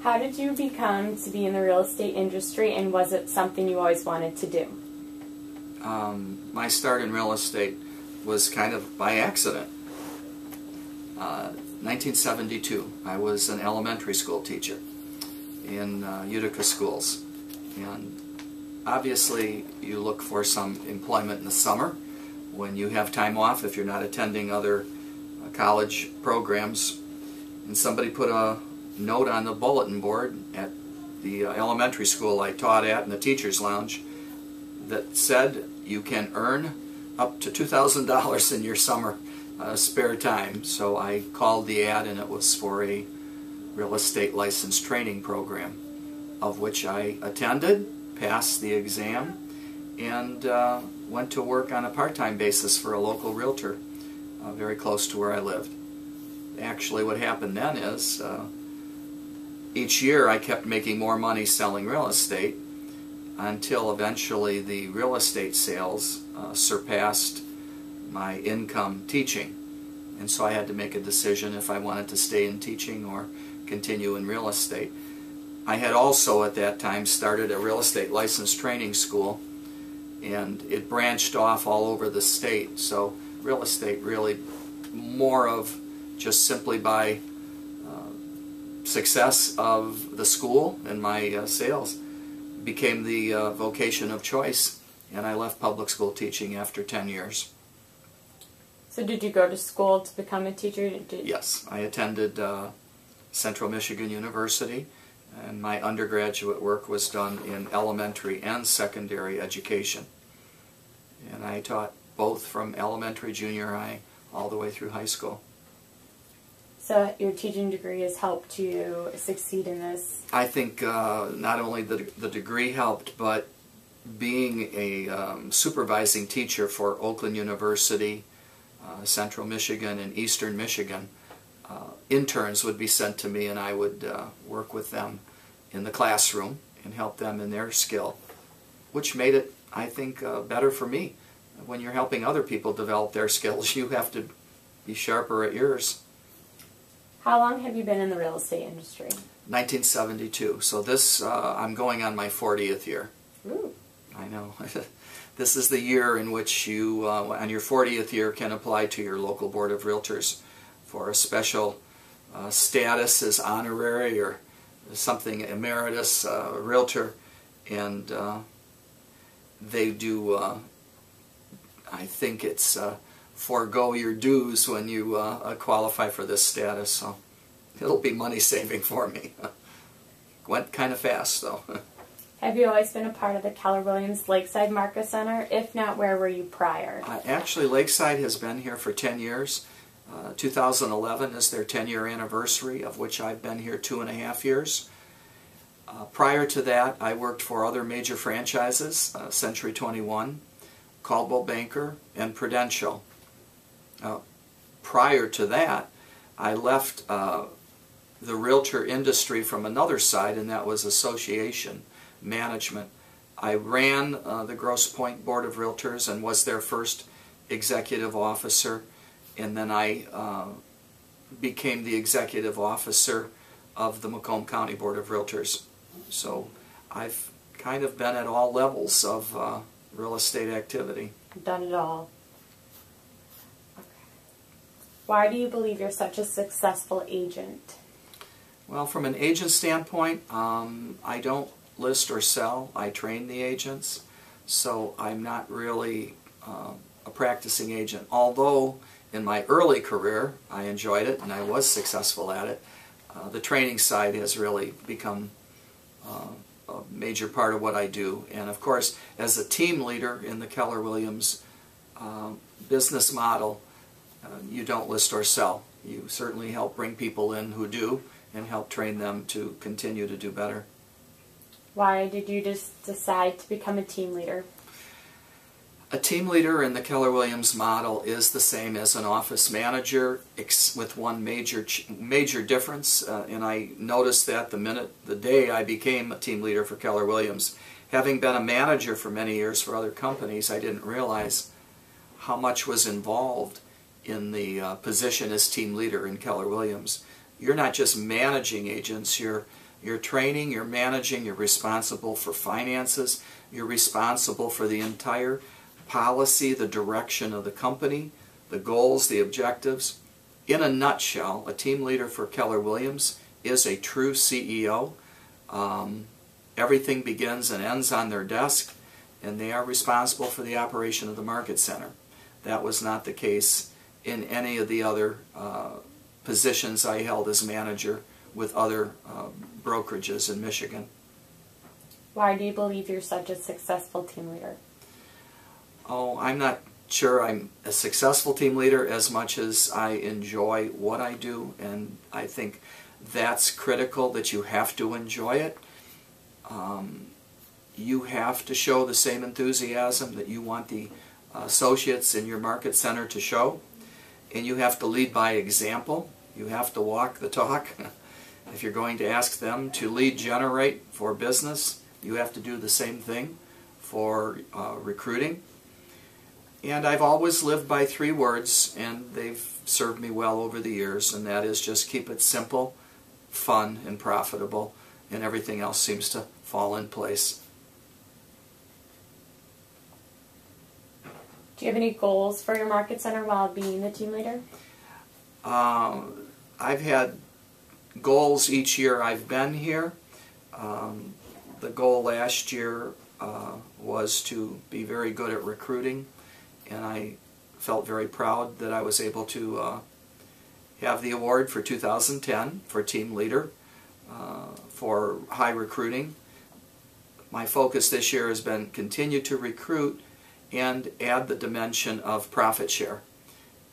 How did you become to be in the real estate industry, and was it something you always wanted to do? My start in real estate was kind of by accident. 1972, I was an elementary school teacher in Utica schools. And obviously you look for some employment in the summer when you have time off if you're not attending other college programs. And somebody put a note on the bulletin board at the elementary school I taught at in the teacher's lounge that said you can earn up to $2,000 in your summer spare time. So I called the ad, and it was for a real estate license training program, of which I attended, passed the exam, and went to work on a part-time basis for a local realtor very close to where I lived. Actually, what happened then is each year I kept making more money selling real estate until eventually the real estate sales surpassed my income teaching. And so I had to make a decision if I wanted to stay in teaching or continue in real estate. I had also at that time started a real estate license training school, and it branched off all over the state. So real estate really more of just simply by success of the school and my sales became the vocation of choice, and I left public school teaching after 10 years. So did you go to school to become a teacher? Yes, I attended Central Michigan University, and my undergraduate work was done in elementary and secondary education. And I taught both from elementary, junior high, all the way through high school. So your teaching degree has helped you succeed in this? I think not only the degree helped, but being a supervising teacher for Oakland University, Central Michigan, and Eastern Michigan, interns would be sent to me, and I would work with them in the classroom and help them in their skill, which made it, I think, better for me. When you're helping other people develop their skills, you have to be sharper at yours. How long have you been in the real estate industry? 1972. So this, I'm going on my 40th year. Ooh. I know. This is the year in which you, on your 40th year, can apply to your local board of realtors for a special status as honorary or something emeritus realtor, and they do, I think it's forego your dues when you qualify for this status, so it'll be money saving for me. Went kind of fast though. Have you always been a part of the Keller Williams Lakeside Market Center? If not, where were you prior? Actually, Lakeside has been here for 10 years. 2011 is their 10-year anniversary, of which I've been here 2.5 years. Prior to that, I worked for other major franchises, Century 21, Caldwell Banker, and Prudential. Prior to that, I left the realtor industry from another side, and that was association management. I ran the Grosse Pointe Board of Realtors and was their first executive officer, and then I became the executive officer of the Macomb County Board of Realtors. So I've kind of been at all levels of real estate activity. Done it all. Okay. Why do you believe you're such a successful agent? Well, from an agent standpoint, I don't list or sell. I train the agents, so I'm not really a practicing agent. Although in my early career I enjoyed it and I was successful at it, the training side has really become a major part of what I do. And of course, as a team leader in the Keller Williams business model, you don't list or sell. You certainly help bring people in who do and help train them to continue to do better. Why did you just decide to become a team leader? A team leader in the Keller Williams model is the same as an office manager, with one major difference, and I noticed that the day I became a team leader for Keller Williams. Having been a manager for many years for other companies, I didn't realize how much was involved in the position as team leader in Keller Williams. You're not just managing agents, you're You're training, you're managing, you're responsible for finances, you're responsible for the entire policy, the direction of the company, the goals, the objectives. In a nutshell, a team leader for Keller Williams is a true CEO. Everything begins and ends on their desk, and they are responsible for the operation of the market center. That was not the case in any of the other positions I held as manager with other brokerages in Michigan. Why do you believe you're such a successful team leader? Oh, I'm not sure I'm a successful team leader as much as I enjoy what I do, and I think that's critical, that you have to enjoy it. You have to show the same enthusiasm that you want the associates in your market center to show, and you have to lead by example. You have to walk the talk. If you're going to ask them to lead generate for business, you have to do the same thing for recruiting. And I've always lived by 3 words, and they've served me well over the years, and that is just keep it simple, fun, and profitable, and everything else seems to fall in place. Do you have any goals for your market center while being the team leader? I've had goals each year I've been here. The goal last year was to be very good at recruiting, and I felt very proud that I was able to have the award for 2010 for team leader for high recruiting. My focus this year has been continue to recruit and add the dimension of profit share.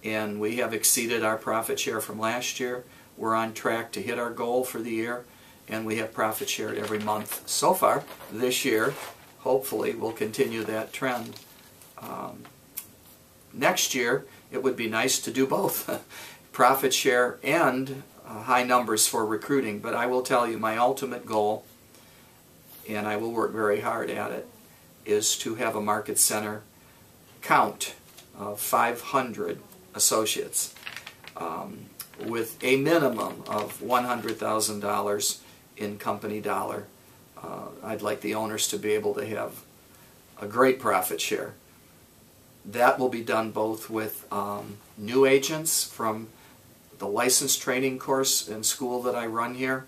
And we have exceeded our profit share from last year. We're on track to hit our goal for the year, and we have profit shared every month so far this year. Hopefully we'll continue that trend. Next year it would be nice to do both profit share and high numbers for recruiting, but I will tell you my ultimate goal, and I will work very hard at it, is to have a market center count of 500 associates with a minimum of $100,000 in company dollar. I'd like the owners to be able to have a great profit share. That will be done both with new agents from the license training course and school that I run here,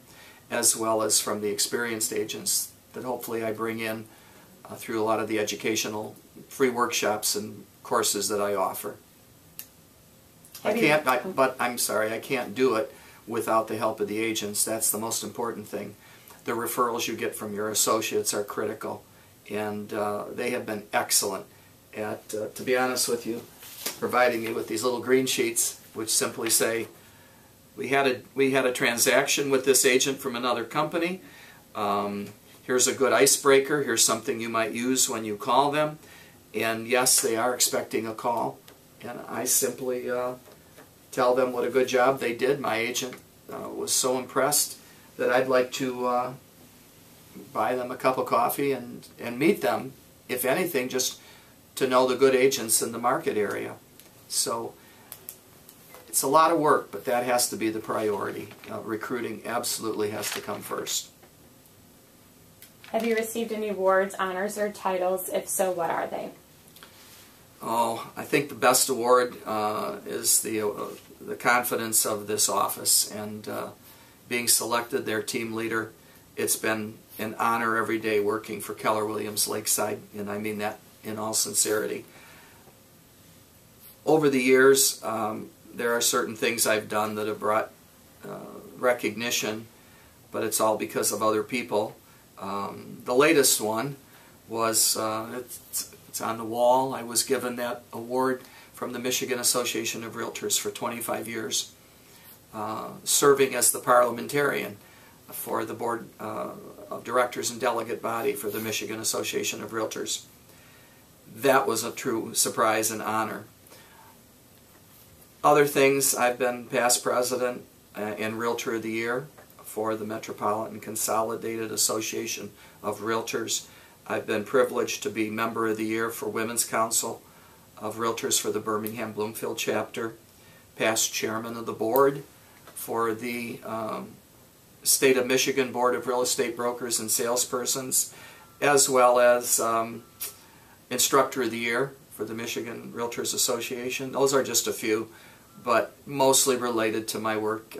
as well as from the experienced agents that hopefully I bring in through a lot of the educational free workshops and courses that I offer. But I'm sorry, I can't do it without the help of the agents. That's the most important thing. The referrals you get from your associates are critical, and they have been excellent at, to be honest with you, providing me with these little green sheets which simply say, we had a transaction with this agent from another company. Here's a good icebreaker. Here's something you might use when you call them. And yes, they are expecting a call. And I simply tell them what a good job they did. My agent was so impressed that I'd like to buy them a cup of coffee and meet them, if anything, just to know the good agents in the market area. So it's a lot of work, but that has to be the priority. Recruiting absolutely has to come first. Have you received any awards, honors, or titles? If so, what are they? Oh, I think the best award is the confidence of this office, and being selected their team leader. It's been an honor every day working for Keller Williams Lakeside, and I mean that in all sincerity. Over the years, there are certain things I've done that have brought recognition, but it's all because of other people. The latest one was, it's on the wall. I was given that award from the Michigan Association of Realtors for 25 years, serving as the parliamentarian for the board of directors and delegate body for the Michigan Association of Realtors. That was a true surprise and honor. Other things, I've been past president and Realtor of the Year for the Metropolitan Consolidated Association of Realtors. I've been privileged to be Member of the Year for Women's Council of Realtors for the Birmingham Bloomfield chapter, past chairman of the board for the State of Michigan Board of Real Estate Brokers and Salespersons, as well as Instructor of the Year for the Michigan Realtors Association. Those are just a few, but mostly related to my work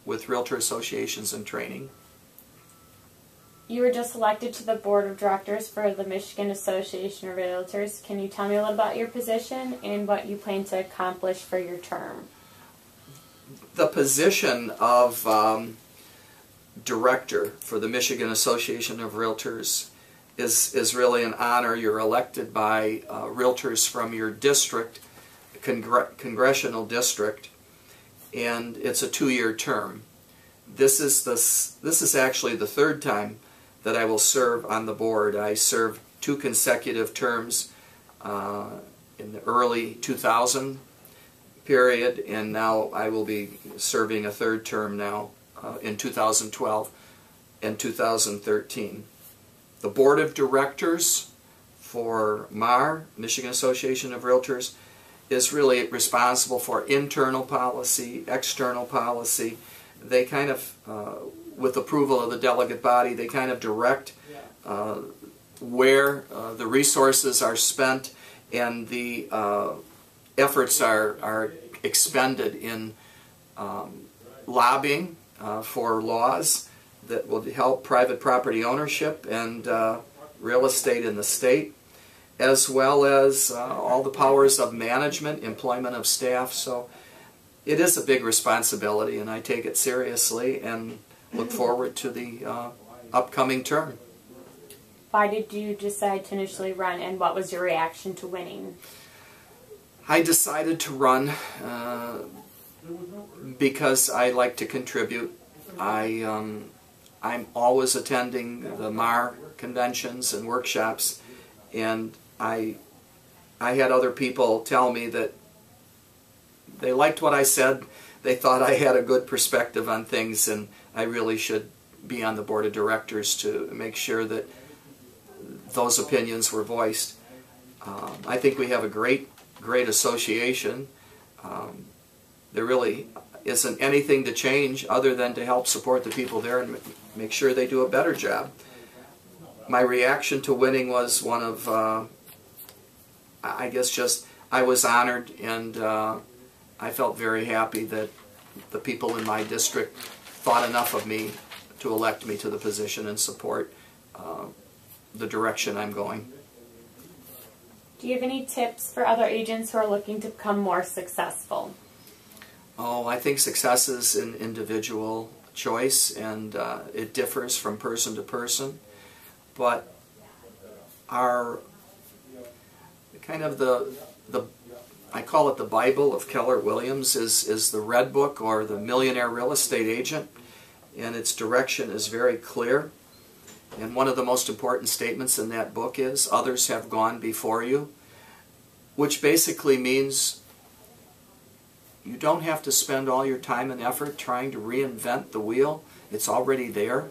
with realtor associations and training. You were just elected to the Board of Directors for the Michigan Association of Realtors. Can you tell me a little about your position and what you plan to accomplish for your term? The position of director for the Michigan Association of Realtors is really an honor. You're elected by realtors from your district, congressional district, and it's a 2-year term. This is actually the 3rd time that I will serve on the board. I served 2 consecutive terms in the early 2000 period, and now I will be serving a 3rd term now in 2012 and 2013. The Board of Directors for MAR, Michigan Association of Realtors, is really responsible for internal policy, external policy. They kind of, with approval of the delegate body, they kind of direct where the resources are spent and the efforts are expended in lobbying for laws that will help private property ownership and real estate in the state, as well as all the powers of management, employment of staff. So it is a big responsibility, and I take it seriously and look forward to the upcoming term. Why did you decide to initially run, and what was your reaction to winning? I decided to run because I like to contribute. I'm always attending the MAR conventions and workshops, and I had other people tell me that they liked what I said. They thought I had a good perspective on things, and I really should be on the board of directors to make sure that those opinions were voiced. I think we have a great association. There really isn't anything to change other than to help support the people there and make sure they do a better job. My reaction to winning was one of, I guess just, I was honored, and I felt very happy that the people in my district thought enough of me to elect me to the position and support the direction I'm going. Do you have any tips for other agents who are looking to become more successful? Oh, I think success is an individual choice, and it differs from person to person. But our kind of I call it the Bible of Keller Williams is the Red Book, or the Millionaire Real Estate Agent, and its direction is very clear. And one of the most important statements in that book is, others have gone before you, which basically means you don't have to spend all your time and effort trying to reinvent the wheel. It's already there.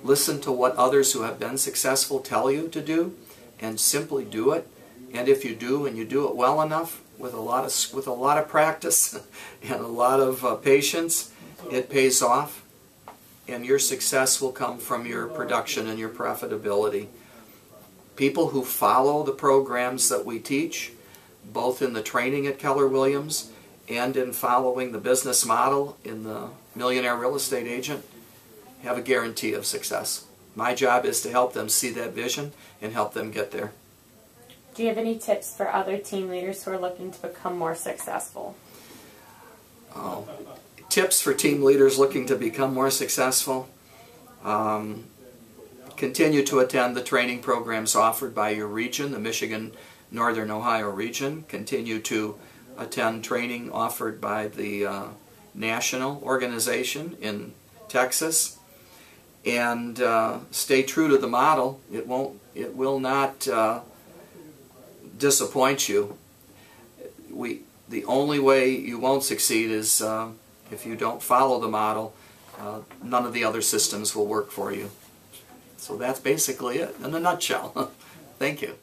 Listen to what others who have been successful tell you to do, and simply do it. And if you do, and you do it well enough, with a lot of practice and a lot of patience, it pays off. And your success will come from your production and your profitability. People who follow the programs that we teach, both in the training at Keller Williams and in following the business model in the Millionaire Real Estate Agent, have a guarantee of success. My job is to help them see that vision and help them get there. Do you have any tips for other team leaders who are looking to become more successful? Tips for team leaders looking to become more successful: continue to attend the training programs offered by your region, the Michigan Northern Ohio region. Continue to attend training offered by the national organization in Texas, and stay true to the model. It will not disappoint you. The only way you won't succeed is if you don't follow the model. None of the other systems will work for you. So that's basically it in a nutshell. Thank you.